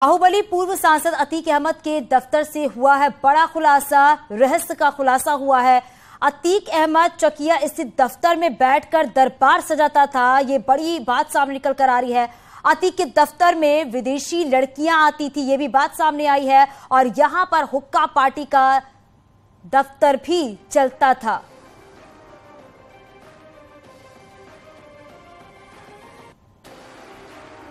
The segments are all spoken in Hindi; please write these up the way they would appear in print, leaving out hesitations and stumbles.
बाहुबली पूर्व सांसद अतीक अहमद के दफ्तर से हुआ है बड़ा खुलासा। रहस्य का खुलासा हुआ है। अतीक अहमद चकिया स्थित दफ्तर में बैठकर दरबार सजाता था। ये बड़ी बात सामने निकल कर आ रही है। अतीक के दफ्तर में विदेशी लड़कियां आती थी, ये भी बात सामने आई है। और यहां पर हुक्का पार्टी का दफ्तर भी चलता था।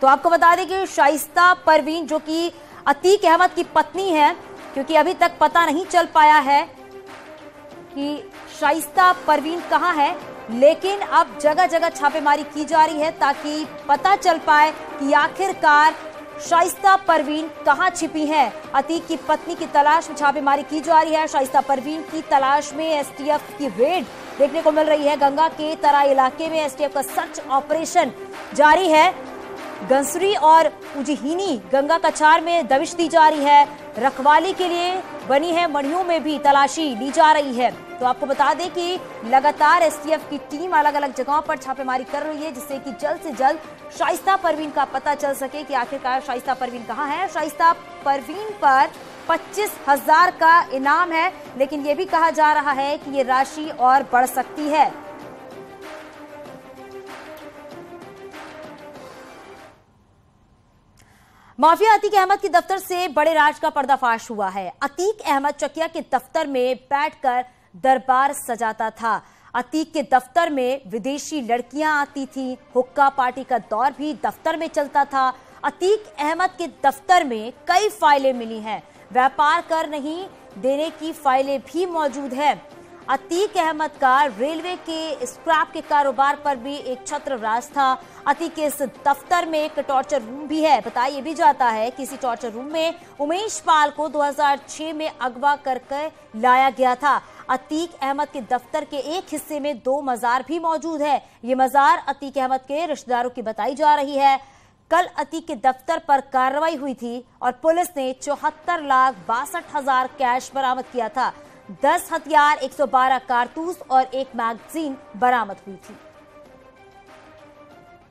तो आपको बता दें कि शाइस्ता परवीन जो कि अतीक अहमद की पत्नी है, क्योंकि अभी तक पता नहीं चल पाया है कि शाइस्ता परवीन कहां है, लेकिन अब जगह जगह छापेमारी की जा रही है ताकि पता चल पाए कि आखिरकार शाइस्ता परवीन कहां छिपी हैं। अतीक की पत्नी की तलाश में छापेमारी की जा रही है। शाइस्ता परवीन की तलाश में एसटीएफ की रेड देखने को मिल रही है। गंगा के तरा इलाके में एसटीएफ का सर्च ऑपरेशन जारी है। गंसरी और उजहीनी गंगा कछार में दबिश दी जा रही है। रखवाली के लिए बनी है मढ़ियों में भी तलाशी ली जा रही है। तो आपको बता दें कि लगातार एसटीएफ की टीम अलग अलग जगहों पर छापेमारी कर रही है, जिससे कि जल्द से जल्द शाइस्ता परवीन का पता चल सके कि आखिरकार शाइस्ता परवीन कहां है। शाइस्ता परवीन पर 25,000 का इनाम है, लेकिन यह भी कहा जा रहा है कि ये राशि और बढ़ सकती है। माफिया अतीक अहमद के दफ्तर से बड़े राज का पर्दाफाश हुआ है। अतीक अहमद चकिया के दफ्तर में बैठकर दरबार सजाता था। अतीक के दफ्तर में विदेशी लड़कियां आती थीं। हुक्का पार्टी का दौर भी दफ्तर में चलता था। अतीक अहमद के दफ्तर में कई फाइलें मिली हैं। व्यापार कर नहीं देने की फाइलें भी मौजूद है। अतीक अहमद का रेलवे के स्क्रैप के कारोबार पर भी एक छत्र राज था। अतीक के इस दफ्तर में एक टॉर्चर रूम भी है। बताया भी जाता है कि इसी टॉर्चर रूम में उमेश पाल को 2006 में अगवा करके लाया गया था। अतीक अहमद के दफ्तर के एक हिस्से में 2 मजार भी मौजूद है। ये मजार अतीक अहमद के रिश्तेदारों की बताई जा रही है। कल अतीक के दफ्तर पर कार्रवाई हुई थी और पुलिस ने 74,62,000 कैश बरामद किया था। 10 हथियार, 112 कारतूस और 1 मैगजीन बरामद हुई थी।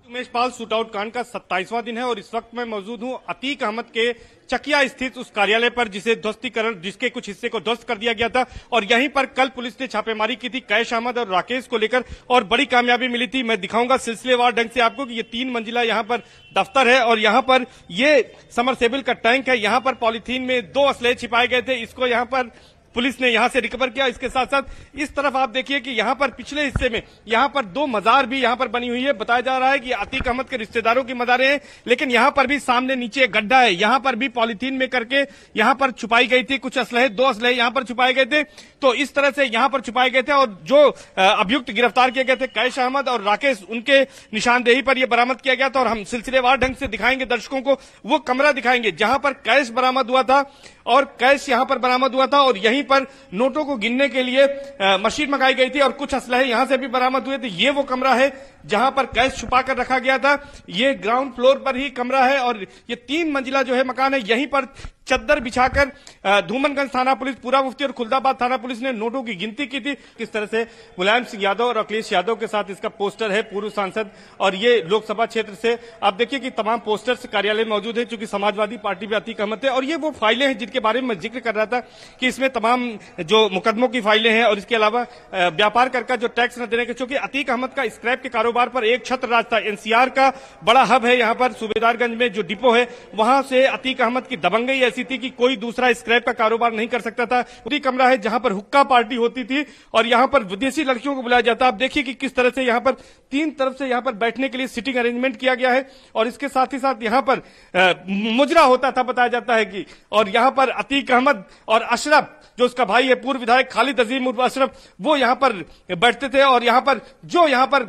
उमेश पाल शूटआउट कांड का 27वां दिन है और इस वक्त मैं मौजूद हूं अतीक अहमद के चकिया स्थित उस कार्यालय पर जिसके कुछ हिस्से को ध्वस्त कर दिया गया था। और यहीं पर कल पुलिस ने छापेमारी की थी कैश अहमद और राकेश को लेकर, और बड़ी कामयाबी मिली थी। मैं दिखाऊंगा सिलसिलेवार ढंग से आपको कि ये 3 मंजिला यहाँ पर दफ्तर है और यहाँ पर ये समरसेबल का टैंक है। यहाँ पर पॉलीथीन में 2 असलहे छिपाए गए थे, इसको यहाँ पर पुलिस ने यहां से रिकवर किया। इसके साथ साथ इस तरफ आप देखिए कि यहां पर पिछले हिस्से में यहां पर 2 मजार भी यहां पर बनी हुई है। बताया जा रहा है कि अतीक अहमद के रिश्तेदारों की मजारें हैं, लेकिन यहां पर भी सामने नीचे एक गड्ढा है। यहां पर भी पॉलीथीन में करके यहां पर छुपाई गई थी कुछ असलहे, 2 असलहे यहां पर छुपाए गए थे। तो इस तरह से यहां पर छुपाए गए थे और जो अभियुक्त गिरफ्तार किए गए थे कैश अहमद और राकेश, उनके निशानदेही पर यह बरामद किया गया था। और हम सिलसिलेवार ढंग से दिखाएंगे दर्शकों को, वो कमरा दिखाएंगे जहां पर कैश बरामद हुआ था और कैश यहां पर बरामद हुआ था। और यहीं पर नोटों को गिनने के लिए मशीन मंगाई गई थी और कुछ असलहे यहां से भी बरामद हुए थे। ये वो कमरा है जहां पर कैश छुपा कर रखा गया था। ये ग्राउंड फ्लोर पर ही कमरा है और ये 3 मंजिला जो है मकान है। यहीं पर चद्दर बिछाकर धूमनगंज थाना पुलिस, पूरा मुफ्ती और खुलदाबाद थाना पुलिस ने नोटों की गिनती की थी। किस तरह से मुलायम सिंह यादव और अखिलेश यादव के साथ इसका पोस्टर है, पूर्व सांसद, और ये लोकसभा क्षेत्र से आप देखिए कि तमाम पोस्टर्स कार्यालय में मौजूद है, चूंकि समाजवादी पार्टी में अतीक अहमद थे। और ये वो फाइलें हैं जिनके बारे में मैं जिक्र कर रहा था कि इसमें तमाम जो मुकदमों की फाइलें हैं और इसके अलावा व्यापार कर का जो टैक्स न देने के, चूंकि अतीक अहमद का स्क्रैप के कारोबार पर एक छत्र राज था। एनसीआर का बड़ा हब है यहाँ पर, सूबेदारगंज में जो डिपो है वहां से अतीक अहमद की दबंगई ऐसी थी कि कोई दूसरा स्क्रैप का कारोबार नहीं कर सकता था। वही कमरा है जहां पर हुक्का पार्टी होती थी और यहां पर विदेशी लड़कियों को बुलाया जाता। आप देखिए कि किस तरह से यहां पर 3 तरफ से यहां पर बैठने के लिए सिटिंग अरेंजमेंट किया गया है। और इसके साथ ही साथ यहां पर मुजरा होता था, बताया जाता है कि, और यहां पर अतीक अहमद और अशरफ जो उसका भाई है पूर्व विधायक खालिद अजीम उर्फ अशरफ, वो यहां पर बैठते थे। और यहां पर जो यहां पर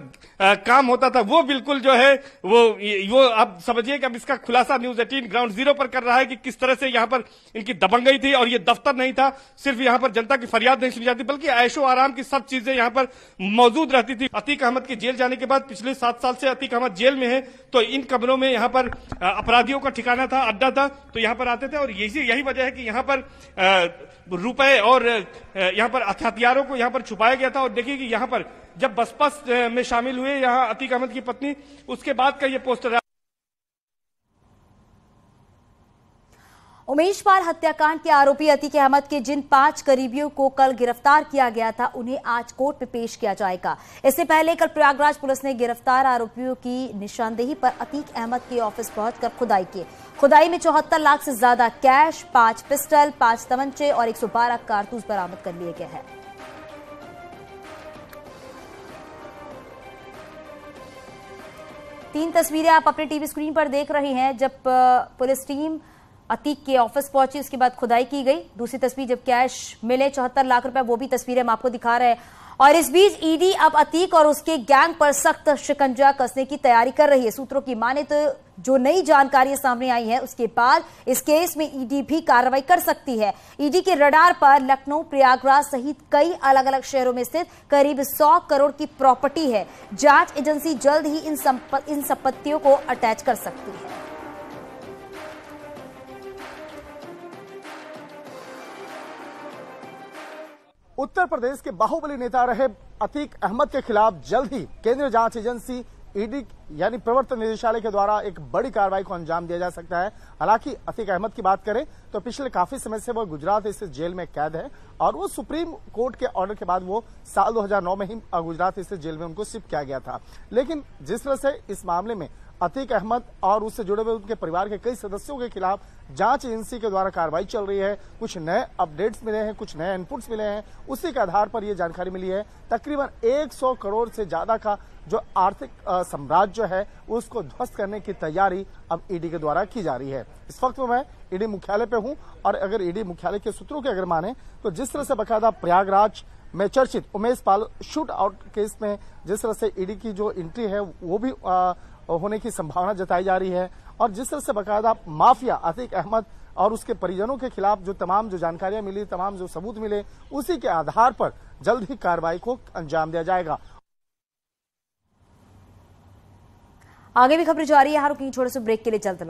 काम होता था वो बिल्कुल जो है वो आप समझिए कि अब इसका खुलासा न्यूज 18 ग्राउंड जीरो पर कर रहा है कि किस तरह से यहां पर इनकी दबंगई थी। और ये दफ्तर नहीं था, सिर्फ यहां पर जनता की फरियाद नहीं सुनी जाती बल्कि ऐशो आराम की सब चीजें यहां पर मौजूद रहती थी। अतीक अहमद के जेल जाने के बाद पिछले 7 साल से अतीक अहमद जेल में है, तो इन कमरों में यहां पर अपराधियों का ठिकाना था, अड्डा था, तो यहां पर आते थे। और यही वजह है कि यहां पर रुपए और यहां पर हथियारों को यहां पर छुपाया गया था। और देखिए कि यहां पर जब बसपा में शामिल हुए यहां अतीक अहमद की पत्नी, उसके बाद का ये पोस्टर उमेश पाल हत्याकांड के आरोपी अतीक अहमद के जिन 5 करीबियों को कल गिरफ्तार किया गया था, उन्हें आज कोर्ट में पेश किया जाएगा। इससे पहले कल प्रयागराज पुलिस ने गिरफ्तार आरोपियों की निशानदेही पर अतीक अहमद के ऑफिस पहुंचकर खुदाई की। खुदाई में 74 लाख से ज्यादा कैश, 5 पिस्टल, 5 तमंचे और 112 कारतूस बरामद कर लिए गए हैं। तीन तस्वीरें आप अपने टीवी स्क्रीन पर देख रहे हैं। जब पुलिस टीम अतीक के ऑफिस पहुंची, उसके बाद खुदाई की गई। दूसरी तस्वीर जब कैश मिले 74 लाख रुपए, वो भी तस्वीरें हम आपको दिखा रहे हैं। और इस बीच ईडी अब अतीक और उसके गैंग पर सख्त शिकंजा कसने की तैयारी कर रही है। सूत्रों की माने तो जो नई जानकारी सामने आई है, उसके बाद इस केस में ईडी भी कार्रवाई कर सकती है। ईडी के रडार पर लखनऊ, प्रयागराज सहित कई अलग अलग शहरों में स्थित करीब 100 करोड़ की प्रॉपर्टी है। जांच एजेंसी जल्द ही इन संपत्तियों को अटैच कर सकती है। उत्तर प्रदेश के बाहुबली नेता रहे अतीक अहमद के खिलाफ जल्द ही केंद्रीय जांच एजेंसी ईडी यानी प्रवर्तन निदेशालय के द्वारा एक बड़ी कार्रवाई को अंजाम दिया जा सकता है। हालांकि अतीक अहमद की बात करें तो पिछले काफी समय से वो गुजरात स्थित जेल में कैद है और वो सुप्रीम कोर्ट के ऑर्डर के बाद वो साल 2009 में ही गुजरात स्थित जेल में उनको शिफ्ट किया गया था। लेकिन जिस तरह से इस मामले में अतीक अहमद और उससे जुड़े हुए उनके परिवार के कई सदस्यों के खिलाफ जांच एजेंसी के द्वारा कार्रवाई चल रही है, कुछ नए अपडेट्स मिले हैं, कुछ नए इनपुट्स मिले हैं, उसी के आधार पर यह जानकारी मिली है तकरीबन 100 करोड़ से ज्यादा का जो आर्थिक साम्राज्य है उसको ध्वस्त करने की तैयारी अब ईडी के द्वारा की जा रही है। इस वक्त मैं ईडी मुख्यालय पे हूं और अगर ईडी मुख्यालय के सूत्रों के अगर माने तो जिस तरह से बकायदा प्रयागराज में चर्चित Umesh Pal shoot out case में जिस तरह से ईडी की जो एंट्री है वो भी होने की संभावना जताई जा रही है और जिस तरह से बकायदा माफिया अतीक अहमद और उसके परिजनों के खिलाफ जो तमाम जो जानकारियां मिली, तमाम जो सबूत मिले, उसी के आधार पर जल्द ही कार्रवाई को अंजाम दिया जाएगा। आगे भी खबरें जारी है। रुकिए, छोटे से ब्रेक के लिए चलते